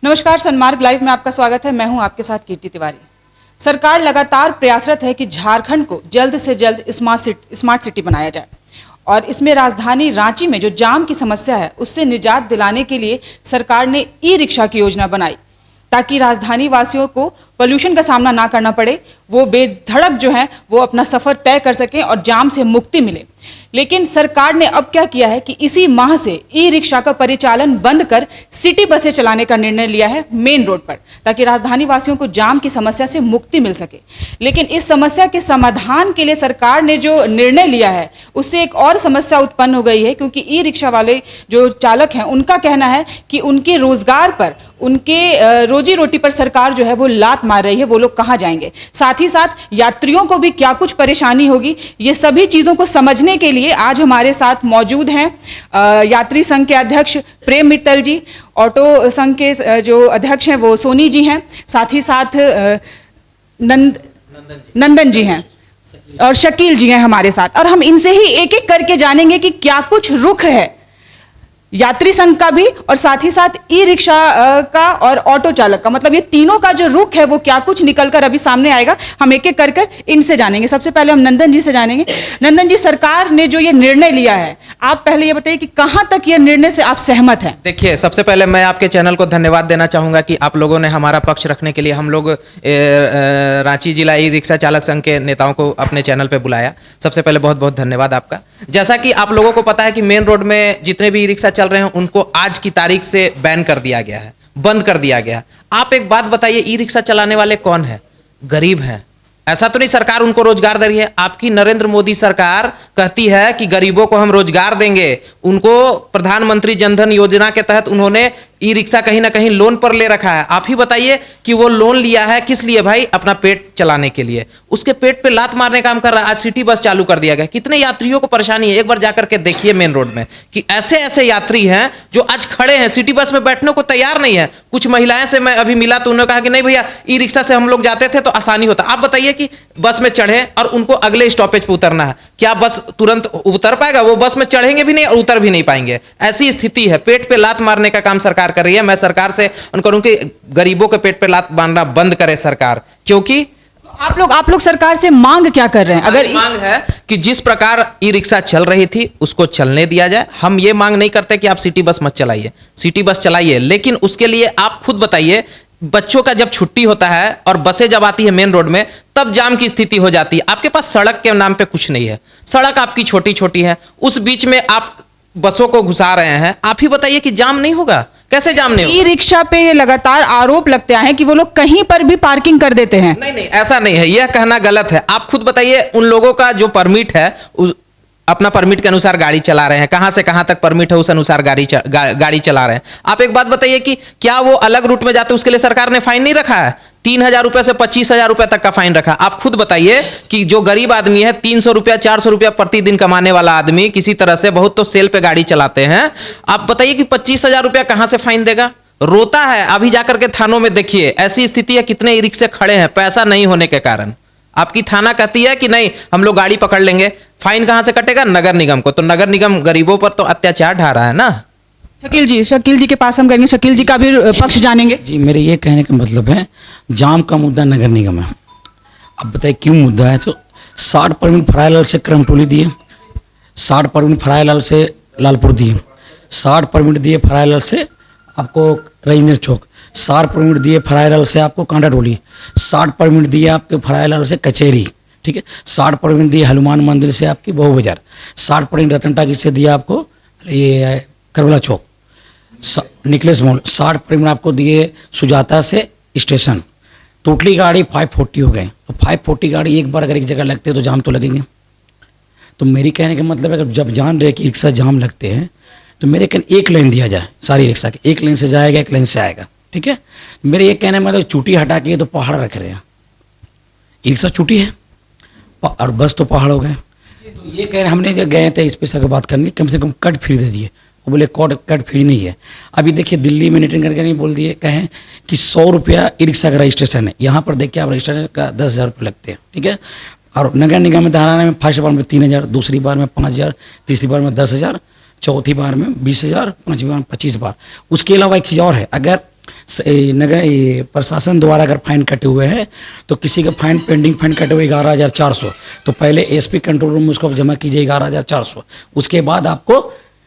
नमस्कार, सन्मार्ग लाइव में आपका स्वागत है। मैं हूं आपके साथ कीर्ति तिवारी। सरकार लगातार प्रयासरत है कि झारखंड को जल्द से जल्द स्मार्ट सिटी बनाया जाए और इसमें राजधानी रांची में जो जाम की समस्या है उससे निजात दिलाने के लिए सरकार ने ई रिक्शा की योजना बनाई ताकि राजधानी वासियों को पोल्यूशन का सामना ना करना पड़े, वो बेधड़क जो है वो अपना सफ़र तय कर सकें और जाम से मुक्ति मिले। लेकिन सरकार ने अब क्या किया है कि इसी माह से ई रिक्शा का परिचालन बंद कर सिटी बसें चलाने का निर्णय लिया है मेन रोड पर, ताकि राजधानी वासियों को जाम की समस्या से मुक्ति मिल सके। लेकिन इस समस्या के समाधान के लिए सरकार ने जो निर्णय लिया है उससे एक और समस्या उत्पन्न हो गई है, क्योंकि ई रिक्शा वाले जो चालक हैं उनका कहना है कि उनके रोजगार पर, उनके रोजी रोटी पर सरकार जो है वो लात मार रही है, वो लोग कहाँ जाएंगे। साथ ही साथ यात्रियों को भी क्या कुछ परेशानी होगी, ये सभी चीज़ों को समझने के लिए आज हमारे साथ मौजूद हैं यात्री संघ के अध्यक्ष प्रेम मित्तल जी, ऑटो संघ के जो अध्यक्ष हैं वो सोनी जी हैं, साथ ही साथ नंदन जी हैं और शकील जी हैं हमारे साथ। और हम इनसे ही एक एक करके जानेंगे कि क्या कुछ रुख है यात्री संघ का भी और साथ ही साथ ई रिक्शा का और ऑटो चालक का, मतलब ये तीनों का जो रुख है वो क्या कुछ निकलकर अभी सामने आएगा, हम एक एक कर इनसे जानेंगे। सबसे पहले हम नंदन जी से जानेंगे। नंदन जी, सरकार ने जो ये निर्णय लिया है, आप पहले ये बताइए कि कहां तक ये निर्णय से आप सहमत हैं। देखिए, सबसे पहले मैं आपके चैनल को धन्यवाद देना चाहूंगा कि आप लोगों ने हमारा पक्ष रखने के लिए हम लोग रांची जिला ई रिक्शा चालक संघ के नेताओं को अपने चैनल पे बुलाया। सबसे पहले बहुत बहुत धन्यवाद आपका। जैसा कि आप लोगों को पता है कि मेन रोड में जितने भी ई रिक्शा चल रहे हैं उनको आज की तारीख से बैन कर दिया गया है, बंद कर दिया गया। आप एक बात बताइए, ई रिक्शा चलाने वाले कौन है? गरीब हैं। ऐसा तो नहीं सरकार उनको रोजगार दे रही है। आपकी नरेंद्र मोदी सरकार कहती है कि गरीबों को हम रोजगार देंगे। उनको प्रधानमंत्री जनधन योजना के तहत उन्होंने ई रिक्शा कहीं ना कहीं लोन पर ले रखा है। आप ही बताइए कि वो लोन लिया है किस लिए भाई? अपना पेट चलाने के लिए। उसके पेट पे लात मारने काम कर रहा है। आज सिटी बस चालू कर दिया गया। कितने यात्रियों को परेशानी है, एक बार जाकर के देखिए मेन रोड में कि ऐसे ऐसे यात्री हैं जो आज खड़े हैं, सिटी बस में बैठने को तैयार नहीं है। कुछ महिलाएं से मैं अभी मिला तो उन्होंने कहा कि नहीं भैया, ई रिक्शा से हम लोग जाते थे तो आसानी होता। आप बताइए कि बस में चढ़े और उनको अगले स्टॉपेज पर उतरना है, क्या बस तुरंत उतर पाएगा? वो बस में चढ़ेंगे भी नहीं और उतर भी नहीं पाएंगे। ऐसी स्थिति है। पेट पे लात मारने का काम सरकार कर रही है। मैं सरकार से करूं कि गरीबों के पेट पे लात मारना बंद करे सरकार, क्योंकि आप लोग सरकार से मांग क्या कर रहे हैं? अगर मांग है कि जिस प्रकार ई रिक्शा चल रही थी उसको चलने दिया जाए। हम ये मांग नहीं करते कि आप सिटी बस मत चलाइए, सिटी बस चलाइए, लेकिन उसके लिए आप खुद बताइए, बच्चों का जब छुट्टी होता है और बसें जब आती है मेन रोड में तब जाम की स्थिति हो जाती है। आपके पास सड़क के नाम पे कुछ नहीं है, सड़क आपकी छोटी छोटी है, उस बीच में आप बसों को घुसा रहे हैं। आप ही बताइए कि जाम नहीं होगा? कैसे जाम नहीं होगा? ई रिक्शा पे ये लगातार आरोप लगते हैं कि वो लोग कहीं पर भी पार्किंग कर देते हैं। नहीं, ऐसा नहीं है, यह कहना गलत है। आप खुद बताइए, उन लोगों का जो परमिट है अपना परमिट के अनुसार गाड़ी चला रहे हैं, कहां से कहां तक परमिट है उस अनुसार गाड़ी चला रहे हैं। आप एक बात बताइए कि क्या वो अलग रूट में जाते उसके लिए सरकार ने फाइन नहीं रखा है? 3,000 रुपए से 25,000 रुपए तक का फाइन रखा। आप खुद बताइए कि जो गरीब आदमी है, 300 रुपया 400 रुपया प्रतिदिन कमाने वाला आदमी, किसी तरह से बहुत तो सेल पे गाड़ी चलाते हैं, आप बताइए कि 25,000 रुपया कहां से फाइन देगा? रोता है। अभी जाकर के थानों में देखिए, ऐसी स्थिति है, कितने ई रिक्शे खड़े हैं पैसा नहीं होने के कारण। आपकी थाना कहती है कि नहीं हम लोग गाड़ी पकड़ लेंगे, फाइन कहां से कटेगा? नगर निगम को। तो नगर निगम गरीबों पर तो अत्याचार ढा रहा है ना। शकील जी के पास हम करेंगे, शकील जी का भी पक्ष जानेंगे। जी, मेरे ये कहने का मतलब है, जाम का मुद्दा नगर निगम है। अब बताइए क्यों मुद्दा है? तो 60 परमिट फरायलाल से करमटोली दिए, 60 परमिट फरायलाल से लालपुर दिए, 60 परमिट दिए फरायलाल से आपको रजिंदर चौक, 60 परमिट दिए फरायलाल से आपको कांटा टोली, 60 परमिट दिए आपके फरायलाल से कचेरी, ठीक है, 60 परमिट दिए हनुमान मंदिर से आपकी बहु बाजार, 60 परमिट रतन टाकी से दिया आपको ये करबला चौक, निकलेस मॉल, 60 परमिट आपको दिए सुजाता से स्टेशन। टोटली गाड़ी 540 हो गए। तो 540 गाड़ी एक बार अगर एक जगह लगते तो जाम तो लगेंगे। तो मेरी कहने का मतलब है, अगर जब जान रहे कि रिक्शा जाम लगते हैं तो मेरे कहने एक लाइन दिया जाए सारी रिक्शा की, एक लाइन से जाएगा एक लाइन से आएगा, ठीक है। मेरे ये कहने में मतलब चूटी हटा के तो पहाड़ रख रहे हैं। ई रिक्शा चूटी है और बस तो पहाड़ हो गए। तो ये कह रहे हमने जब गए थे इस पे से बात करनी, कम से कम कट फ्री दे दिए। वो बोले कट फ्री नहीं है। अभी देखिए दिल्ली में मीटिंग करके नहीं बोल दिए, कहें कि 100 रुपया ई रिक्शा का रजिस्ट्रेशन है। यहाँ पर देखिए आप रजिस्ट्रेशन का 10,000 रुपये लगते हैं, ठीक है। और नगर निगम में हरियाणा में फर्स्ट बार में 3,000, दूसरी बार में 5,000, तीसरी बार में 10,000, चौथी बार में 20,000, पांचवी बार में 25 बार। उसके अलावा एक चीज़ और है, अगर नगर ये प्रशासन द्वारा अगर फाइन कटे हुए हैं तो किसी का फाइन पेंडिंग फाइन कटे हुए 11,400, तो पहले एसपी कंट्रोल रूम में उसको जमा कीजिए 11,400, उसके बाद आपको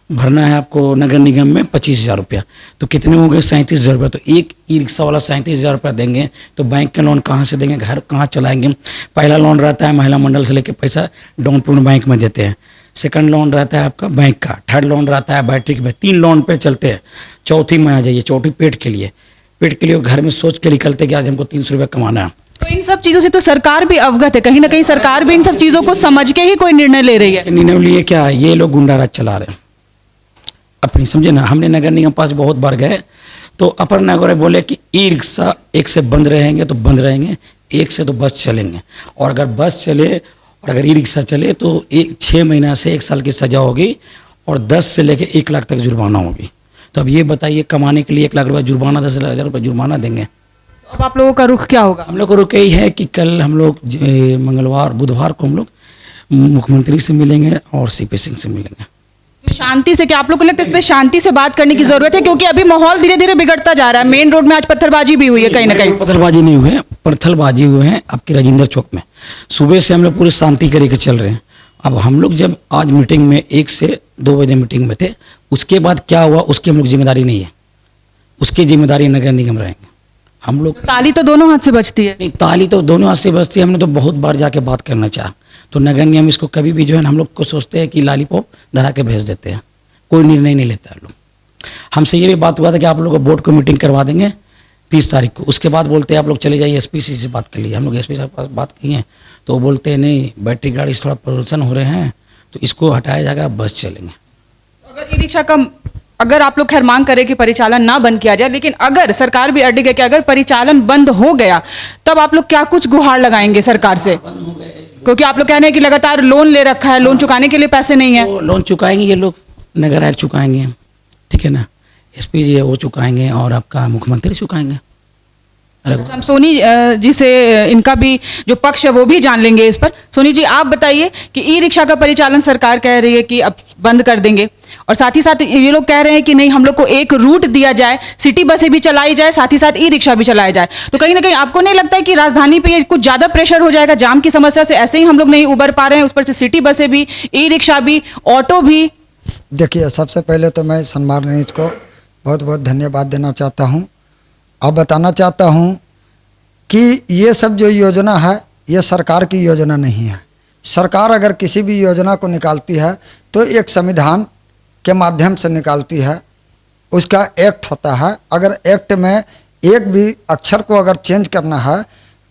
भरना है आपको नगर निगम में 25,000 रुपया। तो कितने हो गए 37,000 रुपया। तो एक ई रिक्शा वाला 37,000 रुपया देंगे तो बैंक के लोन कहाँ से देंगे, घर कहाँ चलाएंगे। पहला लोन रहता है महिला मंडल से लेके पैसा डाउन पेमेंट बैंक में देते हैं, सेकंड लोन रहता है आपका बैंक का, थर्ड लोन रहता है बैटरी में, 3 लोन पे चलते हैं। चौथी में आ जाइए, चौथी पेट के लिए घर में सोच के निकलते कि आज हमको 300 रुपया कमाना है। तो इन सब चीजों से तो सरकार भी अवगत है, कहीं ना कहीं सरकार भी इन सब चीजों को समझ के ही कोई निर्णय ले रही है। निर्णय लिए क्या, ये लोग गुंडा राज चला रहे हैं अपनी, समझे ना। हमने नगर निगम पास बहुत बार गए तो अपर नगर बोले कि ई रिक्शा 1 से बंद रहेंगे तो बंद रहेंगे, 1 से तो बस चलेंगे, और अगर बस चले और अगर ई रिक्शा चले तो 6 महीना से 1 साल की सजा होगी और 10 से लेकर 1 लाख तक जुर्माना होगी। तो अब ये बताइए, कमाने के लिए 1 लाख रुपये जुर्माना, 10,000 रुपये जुर्माना देंगे। अब आप लोगों का रुख क्या होगा? हम लोग को रुख यही है कि कल हम लोग मंगलवार बुधवार को हम लोग मुख्यमंत्री से मिलेंगे और सीपी सिंह से मिलेंगे। शांति से, क्या आप लोग को लगता है इस पे शांति से बात करने की जरूरत है? क्योंकि अभी माहौल धीरे धीरे बिगड़ता जा रहा है। मेन रोड में आज पत्थरबाजी भी हुई है कहीं ना कहीं। पत्थरबाजी नहीं हुए, पत्थरबाजी हुए हैं आपके राजेंद्र चौक में। सुबह से हम लोग पूरी शांति करके चल रहे हैं। अब हम लोग जब आज मीटिंग में 1 से 2 बजे मीटिंग में थे, उसके बाद क्या हुआ उसकी हम लोग जिम्मेदारी नहीं है, उसकी जिम्मेदारी नगर निगम रहेंगे। हम लोग ताली तो दोनों हाथ से बजती है। नहीं, ताली तो दोनों हाथ से बजती है। हमने तो बहुत बार जाके बात करना चाहा, तो नगर निगम इसको कभी भी जो है हम लोग को सोचते हैं कि लॉलीपॉप धरा के भेज देते हैं, कोई निर्णय नहीं लेता है लोग। हमसे ये भी बात हुआ था कि आप लोग बोर्ड को मीटिंग करवा देंगे 30 तारीख को, उसके बाद बोलते हैं आप लोग चले जाइए एसपीसी से बात कर लीजिए। हम लोग एसपी साहब के पास बात की है तो वो बोलते हैं नहीं, बैटरी गाड़ी से थोड़ा प्रदूषण हो रहे हैं तो इसको हटाया जाएगा, बस चलेंगे। अगर ई रिक्शा का, अगर आप लोग खैर मांग करें कि परिचालन ना बंद किया जाए, लेकिन अगर सरकार भी अड़ गई कि अगर परिचालन बंद हो गया तब आप लोग क्या कुछ गुहार लगाएंगे सरकार से? क्योंकि आप लोग कह रहे हैं कि लगातार लोन ले रखा है, लोन चुकाने के लिए पैसे नहीं है। तो लोन चुकाएंगे ये लोग, नगर आयुक्त चुकाएंगे, ठीक है ना, एसपी जी है वो चुकाएंगे और आपका मुख्यमंत्री चुकाएंगे। अच्छा, हम सोनी जी से इनका भी जो पक्ष है वो भी जान लेंगे इस पर। सोनी जी, आप बताइए कि ई रिक्शा का परिचालन सरकार कह रही है कि अब बंद कर देंगे, और साथ ही साथ ये लोग कह रहे हैं कि नहीं, हम लोग को एक रूट दिया जाए, सिटी बसें भी चलाई जाए, साथ ही साथ ई रिक्शा भी चलाया जाए। तो कहीं ना कहीं आपको नहीं लगता है कि राजधानी पे ये कुछ ज़्यादा प्रेशर हो जाएगा? जाम की समस्या से ऐसे ही हम लोग नहीं उबर पा रहे हैं, उस पर से सिटी बसें भी, ई रिक्शा भी, ऑटो भी। देखिए, सबसे पहले तो मैं सम्माननीय को बहुत बहुत धन्यवाद देना चाहता हूँ। अब बताना चाहता हूँ कि ये सब जो योजना है ये सरकार की योजना नहीं है। सरकार अगर किसी भी योजना को निकालती है तो एक संविधान के माध्यम से निकालती है, उसका एक्ट होता है। अगर एक्ट में एक भी अक्षर को अगर चेंज करना है,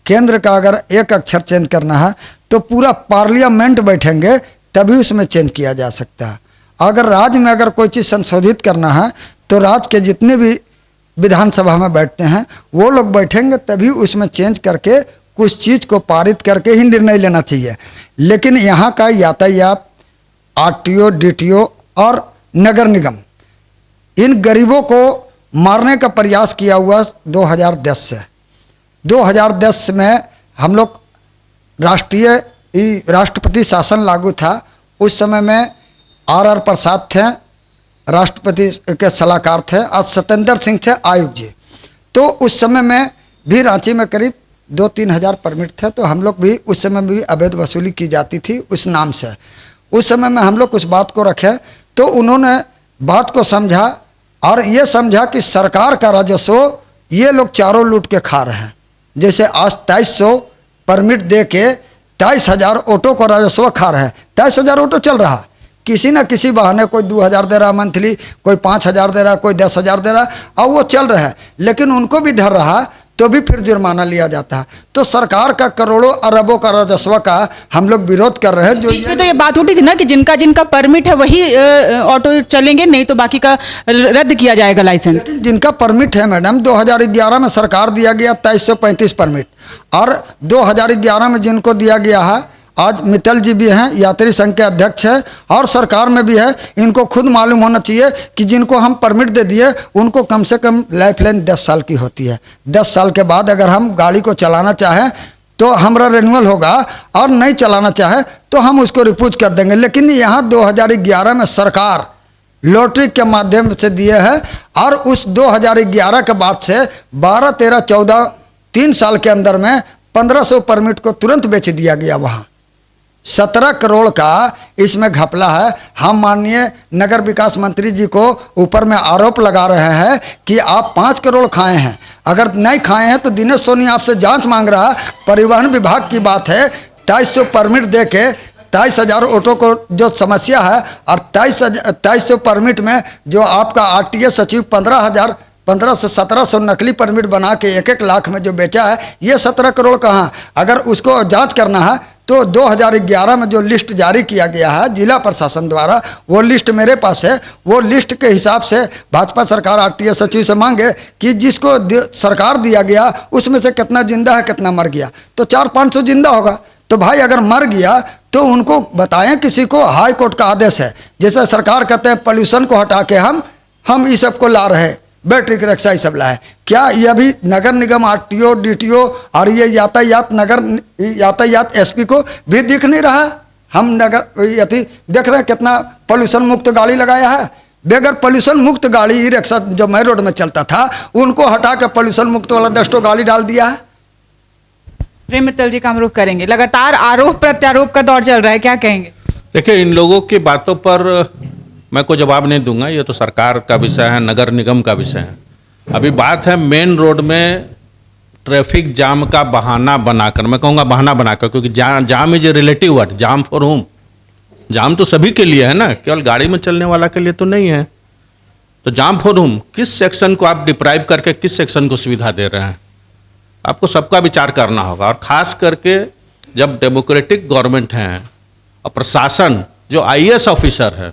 केंद्र का अगर एक अक्षर चेंज करना है तो पूरा पार्लियामेंट बैठेंगे तभी उसमें चेंज किया जा सकता है। अगर राज्य में अगर कोई चीज़ संशोधित करना है तो राज्य के जितने भी विधानसभा में बैठते हैं वो लोग बैठेंगे तभी उसमें चेंज करके कुछ चीज़ को पारित करके ही निर्णय लेना चाहिए। लेकिन यहाँ का यातायात, आरटीओ, डीटीओ और नगर निगम इन गरीबों को मारने का प्रयास किया हुआ 2010 से। 2010 में हम लोग राष्ट्रपति शासन लागू था। उस समय में आर प्रसाद थे, राष्ट्रपति के सलाहकार थे, और सत्येंद्र सिंह थे आयुक्त जी। तो उस समय में भी रांची में करीब 2-3 हज़ार परमिट थे, तो हम लोग भी उस समय भी अवैध वसूली की जाती थी उस नाम से। उस समय में हम लोग उस बात को रखे तो उन्होंने बात को समझा और ये समझा कि सरकार का राजस्व ये लोग चारों लूट के खा रहे हैं। जैसे आज 2300 परमिट दे के 23,000 ऑटो को राजस्व खा रहे हैं। 23,000 ऑटो चल रहा, किसी न किसी बहाने कोई 2,000 दे रहा मंथली, कोई 5,000 दे रहा, कोई 10,000 दे रहा, और वो चल रहा है। लेकिन उनको भी धर रहा तो भी फिर जुर्माना लिया जाता है। तो सरकार का करोड़ों अरबों का राजस्व का हम लोग विरोध कर रहे हैं। जो तो ये बात उठी थी ना कि जिनका परमिट है वही ऑटो चलेंगे, नहीं तो बाकी का रद्द किया जाएगा लाइसेंस। लेकिन जिनका परमिट है मैडम, 2011 में सरकार दिया गया 2335 परमिट, और 2011 में जिनको दिया गया है, आज मित्तल जी भी हैं, यात्री संघ के अध्यक्ष हैं, और सरकार में भी है। इनको खुद मालूम होना चाहिए कि जिनको हम परमिट दे दिए उनको कम से कम लाइफ लाइन 10 साल की होती है। 10 साल के बाद अगर हम गाड़ी को चलाना चाहें तो हमारा रिन्यूअल होगा, और नहीं चलाना चाहे तो हम उसको रिपूज कर देंगे। लेकिन यहाँ 2011 में सरकार लॉटरी के माध्यम से दिए हैं। और उस 2011 के बाद से 12, 13, 14 3 साल के अंदर में 1500 परमिट को तुरंत बेच दिया गया। वहाँ 17 करोड़ का इसमें घपला है। हम माननीय नगर विकास मंत्री जी को ऊपर में आरोप लगा रहे हैं कि आप 5 करोड़ खाए हैं। अगर नहीं खाए हैं तो दिनेश सोनी आपसे जांच मांग रहा है। परिवहन विभाग की बात है, 2300 परमिट दे के 23,000 ऑटो को जो समस्या है, और 2300 परमिट में जो आपका आरटीए सचिव 1500 1700 नकली परमिट बना के 1-1 लाख में जो बेचा है, ये 17 करोड़ कहाँ। अगर उसको जांच करना है तो 2011 में जो लिस्ट जारी किया गया है जिला प्रशासन द्वारा, वो लिस्ट मेरे पास है। वो लिस्ट के हिसाब से भाजपा सरकार आरटीए सचिव से मांगे कि जिसको सरकार दिया गया उसमें से कितना जिंदा है, कितना मर गया, तो 400-500 जिंदा होगा। तो भाई अगर मर गया तो उनको बताएं, किसी को हाई कोर्ट का आदेश है। जैसे सरकार कहते हैं पोल्यूशन को हटा के हम इस सब को ला रहे हैं, बैटरी की रक्षा ये सब लाए। क्या ये अभी नगर निगम आरटीओ डीटीओ और ये यातायात एसपी को भी दिख नहीं रहा? हम नगर यदि देख रहे हैं कितना पोल्यूशन मुक्त गाड़ी लगाया है। बगैर पोल्यूशन मुक्त गाड़ी ई रिक्शा जो मैं रोड में चलता था उनको हटा के पोल्यूशन मुक्त वाला 10 गाड़ी डाल दिया है। प्रेम मित्तल जी का हम रुख करेंगे। लगातार आरोप प्रत्यारोप का दौर चल रहा है, क्या कहेंगे? देखिए, इन लोगों की बातों पर मैं कोई जवाब नहीं दूंगा। ये तो सरकार का विषय है, नगर निगम का विषय है। अभी बात है मेन रोड में ट्रैफिक जाम का बहाना बनाकर, मैं कहूँगा बहाना बनाकर, क्योंकि jam is a relative word. Jam for home, jam तो सभी के लिए है ना, केवल गाड़ी में चलने वाला के लिए तो नहीं है। तो जाम फॉर होम, किस सेक्शन को आप डिप्राइव करके किस सेक्शन को सुविधा दे रहे हैं, आपको सबका विचार करना होगा। और खास करके जब डेमोक्रेटिक गवर्नमेंट है और प्रशासन जो आईएएस ऑफिसर है,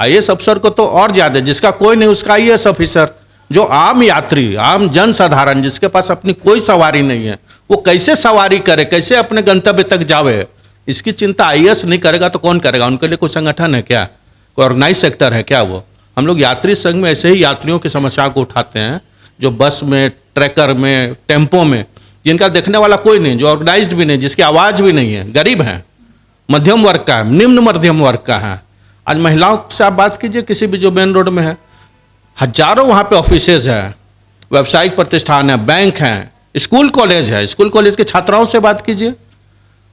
आईएएस अफसर को तो और ज़्यादा, जिसका कोई नहीं उसका आईएएस ऑफिसर, जो आम यात्री, आम जन साधारण जिसके पास अपनी कोई सवारी नहीं है, वो कैसे सवारी करे, कैसे अपने गंतव्य तक जावे, इसकी चिंता आईएएस नहीं करेगा तो कौन करेगा? उनके लिए कोई संगठन है क्या, कोई ऑर्गेनाइज सेक्टर है क्या? वो हम लोग यात्री संघ में ऐसे ही यात्रियों की समस्या को उठाते हैं, जो बस में, ट्रैकर में, टेम्पो में, जिनका देखने वाला कोई नहीं, जो ऑर्गेनाइज्ड भी नहीं, जिसकी आवाज़ भी नहीं है, गरीब हैं, मध्यम वर्ग का है, निम्न मध्यम वर्ग का है। आज महिलाओं से आप बात कीजिए किसी भी जो मेन रोड में है, हजारों वहाँ पे ऑफिसेज है, व्यावसायिक प्रतिष्ठान है, बैंक हैं, स्कूल कॉलेज है, स्कूल कॉलेज के छात्राओं से बात कीजिए,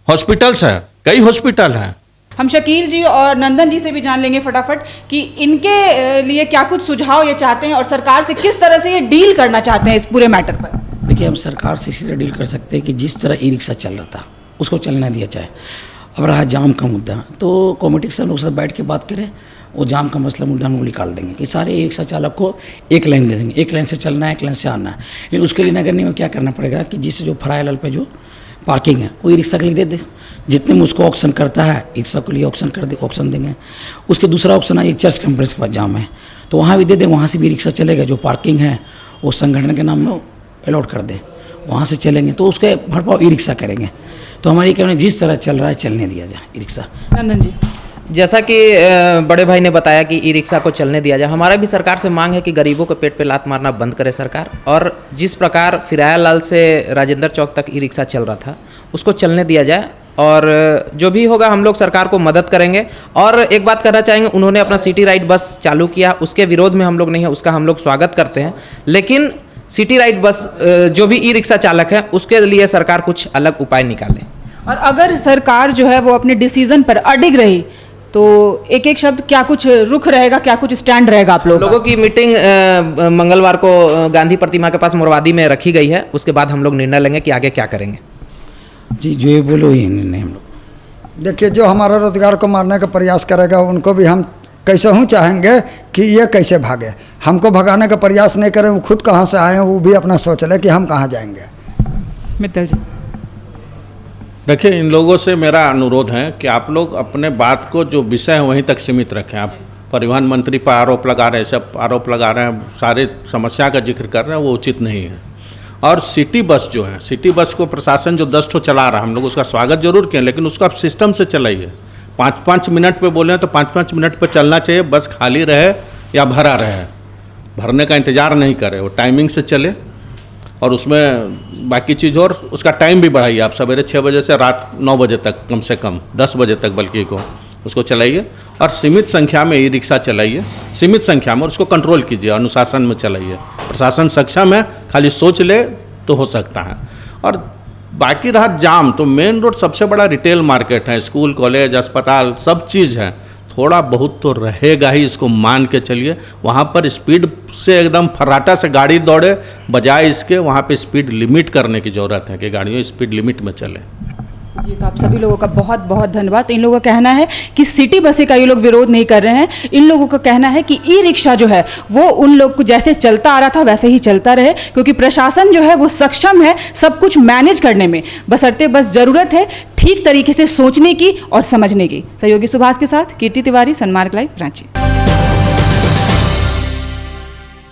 हॉस्पिटल्स है, कई हॉस्पिटल हैं। हम शकील जी और नंदन जी से भी जान लेंगे फटाफट कि इनके लिए क्या कुछ सुझाव ये चाहते हैं और सरकार से किस तरह से ये डील करना चाहते हैं इस पूरे मैटर पर। देखिए, हम सरकार से इसी तरह डील कर सकते हैं कि जिस तरह ई रिक्शा चल रहा था उसको चलने दिया जाए। अब रहा जाम का मुद्दा, तो कमेटी से हम लोग साथ बैठ के बात करें, वो जाम का मसला मुद्दा हम लोग निकाल देंगे कि सारे ई रिक्शा चालक को एक लाइन दे देंगे, एक लाइन से चलना है, एक लाइन से आना है। लेकिन उसके लिए नगर निगम में क्या करना पड़ेगा कि जिससे जो फ्राइलाल पे जो पार्किंग है वो ई रिक्शा के लिए दे दे, जितने में उसको ऑप्शन करता है ई रिक्शा के लिए ऑप्शन कर दे, ऑप्शन देंगे। उसके दूसरा ऑप्शन है, एक चर्च कॉम्प्लेक्स के पास जाम है तो वहाँ भी दे दे, वहाँ से भी रिक्शा चलेगा, जो पार्किंग है वो संगठन के नाम में अलॉट कर दे, वहाँ से चलेंगे तो उसके भरपाव ई रिक्शा करेंगे। तो हमारी कहना जिस तरह चल रहा है चलने दिया जाए ई रिक्शा। नंदन जी, जैसा कि बड़े भाई ने बताया कि ई रिक्शा को चलने दिया जाए, हमारा भी सरकार से मांग है कि गरीबों के पेट पे लात मारना बंद करे सरकार, और जिस प्रकार फिरायालाल से राजेंद्र चौक तक ई रिक्शा चल रहा था उसको चलने दिया जाए, और जो भी होगा हम लोग सरकार को मदद करेंगे। और एक बात करना चाहेंगे, उन्होंने अपना सिटी राइड बस चालू किया, उसके विरोध में हम लोग नहीं है, उसका हम लोग स्वागत करते हैं, लेकिन सिटी राइड बस जो भी ई रिक्शा चालक है उसके लिए सरकार कुछ अलग उपाय निकाले। और अगर सरकार जो है वो अपने डिसीजन पर अडिग रही तो एक एक शब्द क्या कुछ रुख रहेगा, क्या कुछ स्टैंड रहेगा आप लोगों की मीटिंग मंगलवार को गांधी प्रतिमा के पास मोरवादी में रखी गई है, उसके बाद हम लोग निर्णय लेंगे कि आगे क्या करेंगे। जी, जो ये बोलो ये निर्णय हम लोग। देखिए, जो हमारा रोजगार को मारने का प्रयास करेगा उनको भी हम कैसे हूँ चाहेंगे कि ये कैसे भागे, हमको भगाने का प्रयास नहीं करें, वो खुद कहाँ से आए हैं वो भी अपना सोच ले कि हम कहाँ जाएंगे। मित्तल जी, देखिए, इन लोगों से मेरा अनुरोध है कि आप लोग अपने बात को जो विषय है वहीं तक सीमित रखें। आप परिवहन मंत्री पर आरोप लगा रहे हैं, सब आरोप लगा रहे हैं, सारे समस्या का जिक्र कर रहे हैं, वो उचित नहीं है। और सिटी बस जो है, सिटी बस को प्रशासन जो 10 ठो चला रहा है, हम लोग उसका स्वागत जरूर किए, लेकिन उसको आप सिस्टम से चलाइए। 5-5 मिनट पे बोले तो 5-5 मिनट पे चलना चाहिए, बस खाली रहे या भरा रहे, भरने का इंतज़ार नहीं करे, वो टाइमिंग से चले। और उसमें बाकी चीज़ और उसका टाइम भी बढ़ाइए, आप सवेरे 6 बजे से रात 9 बजे तक, कम से कम 10 बजे तक बल्कि को उसको चलाइए और सीमित संख्या में ई रिक्शा चलाइए, सीमित संख्या में, और उसको कंट्रोल कीजिए, अनुशासन में चलाइए। प्रशासन सक्षम है, खाली सोच ले तो हो सकता है। और बाकी रहा जाम, तो मेन रोड सबसे बड़ा रिटेल मार्केट है, स्कूल कॉलेज अस्पताल सब चीज़ है, थोड़ा बहुत तो रहेगा ही, इसको मान के चलिए। वहाँ पर स्पीड से एकदम फर्राटा से गाड़ी दौड़े बजाय इसके वहाँ पे स्पीड लिमिट करने की ज़रूरत है कि गाड़ियों स्पीड लिमिट में चले। जी, तो आप सभी लोगों का बहुत बहुत धन्यवाद। इन लोगों का कहना है कि सिटी बसें का ये लोग विरोध नहीं कर रहे हैं। इन लोगों का कहना है कि ई रिक्शा जो है वो उन लोग को जैसे चलता आ रहा था वैसे ही चलता रहे, क्योंकि प्रशासन जो है वो सक्षम है सब कुछ मैनेज करने में, बशर्ते बस ज़रूरत है ठीक तरीके से सोचने की और समझने की। सहयोगी सुभाष के साथ कीर्ति तिवारी, सनमार्ग लाइव, रांची।